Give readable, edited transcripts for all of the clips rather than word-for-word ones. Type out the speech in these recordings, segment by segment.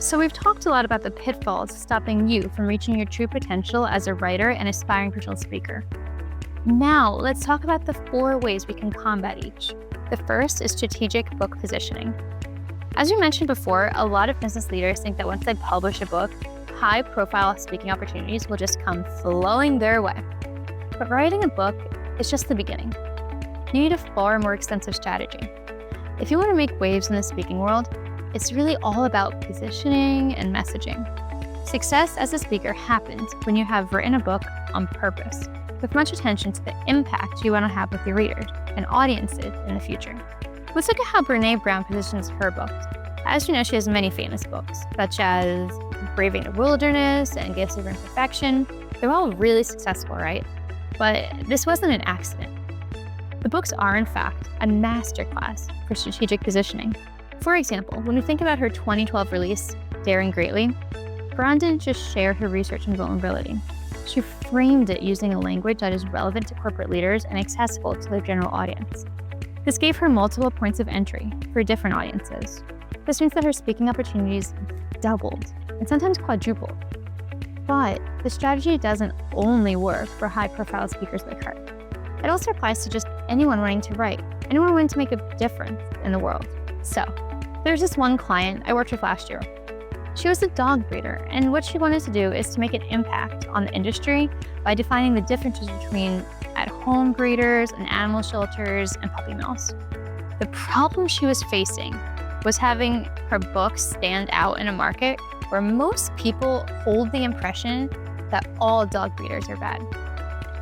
So we've talked a lot about the pitfalls stopping you from reaching your true potential as a writer and aspiring professional speaker. Now, let's talk about the 4 ways we can combat each. The first is strategic book positioning. As we mentioned before, a lot of business leaders think that once they publish a book, high-profile speaking opportunities will just come flowing their way. But writing a book is just the beginning. You need a far more extensive strategy. If you want to make waves in the speaking world, it's really all about positioning and messaging. Success as a speaker happens when you have written a book on purpose, with much attention to the impact you want to have with your readers and audiences in the future. Let's look at how Brené Brown positions her books. As you know, she has many famous books, such as Braving the Wilderness and Gifts of Imperfection. They're all really successful, right? But this wasn't an accident. The books are, in fact, a masterclass for strategic positioning. For example, when we think about her 2012 release, Daring Greatly, Brown didn't just share her research and vulnerability. She framed it using a language that is relevant to corporate leaders and accessible to the general audience. This gave her multiple points of entry for different audiences. This means that her speaking opportunities doubled and sometimes quadrupled. But the strategy doesn't only work for high-profile speakers like her. It also applies to just anyone wanting to write, anyone wanting to make a difference in the world. So, there's this one client I worked with last year. She was a dog breeder, and what she wanted to do is to make an impact on the industry by defining the differences between at-home breeders and animal shelters and puppy mills. The problem she was facing was having her book stand out in a market where most people hold the impression that all dog breeders are bad.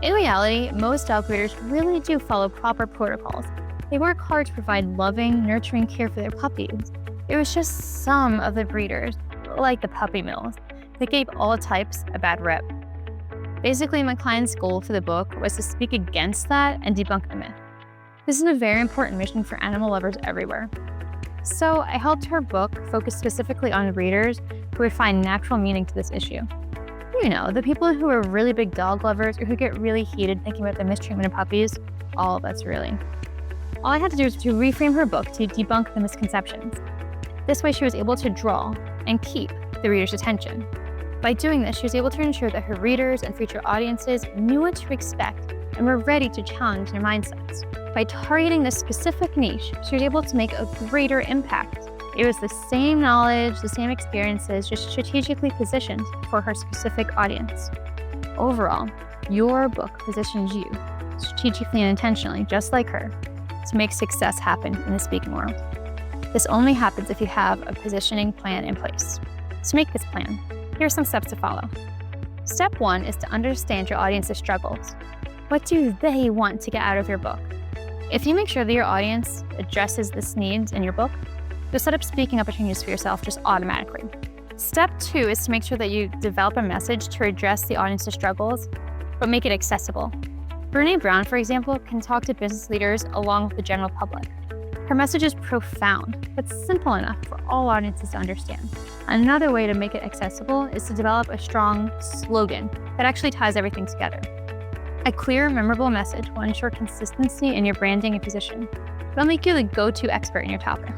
In reality, most dog breeders really do follow proper protocols. They work hard to provide loving, nurturing care for their puppies. It was just some of the breeders, like the puppy mills, that gave all types a bad rep. Basically, my client's goal for the book was to speak against that and debunk the myth. This is a very important mission for animal lovers everywhere. So I helped her book focus specifically on readers who would find natural meaning to this issue. You know, the people who are really big dog lovers or who get really heated thinking about the mistreatment of puppies, all of us really. All I had to do was to reframe her book to debunk the misconceptions. This way she was able to draw and keep the reader's attention. By doing this, she was able to ensure that her readers and future audiences knew what to expect and were ready to challenge their mindsets. By targeting this specific niche, she was able to make a greater impact. It was the same knowledge, the same experiences, just strategically positioned for her specific audience. Overall, your book positions you, strategically and intentionally, just like her, to make success happen in the speaking world. This only happens if you have a positioning plan in place. To make this plan, here are some steps to follow. Step 1 is to understand your audience's struggles. What do they want to get out of your book? If you make sure that your audience addresses this needs in your book, you'll set up speaking opportunities for yourself just automatically. Step 2 is to make sure that you develop a message to address the audience's struggles, but make it accessible. Brené Brown, for example, can talk to business leaders along with the general public. Her message is profound, but simple enough for all audiences to understand. Another way to make it accessible is to develop a strong slogan that actually ties everything together. A clear, memorable message will ensure consistency in your branding and position. It'll make you the go-to expert in your topic.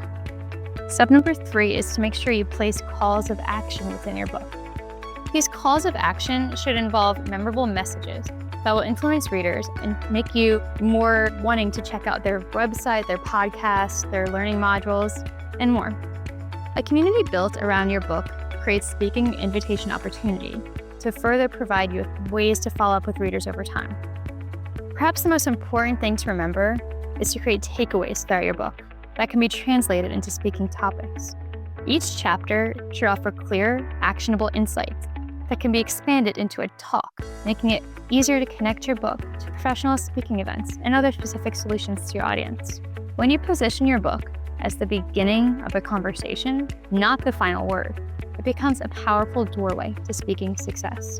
Step number 3 is to make sure you place calls of action within your book. These calls of action should involve memorable messages that will influence readers and make you more wanting to check out their website, their podcast, their learning modules, and more. A community built around your book creates speaking invitation opportunity to further provide you with ways to follow up with readers over time. Perhaps the most important thing to remember is to create takeaways throughout your book that can be translated into speaking topics. Each chapter should offer clear, actionable insights that can be expanded into a talk, making it easier to connect your book to professional speaking events and other specific solutions to your audience. When you position your book as the beginning of a conversation, not the final word, it becomes a powerful doorway to speaking success.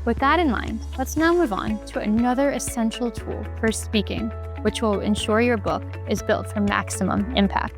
With that in mind, let's now move on to another essential tool for speaking, which will ensure your book is built for maximum impact.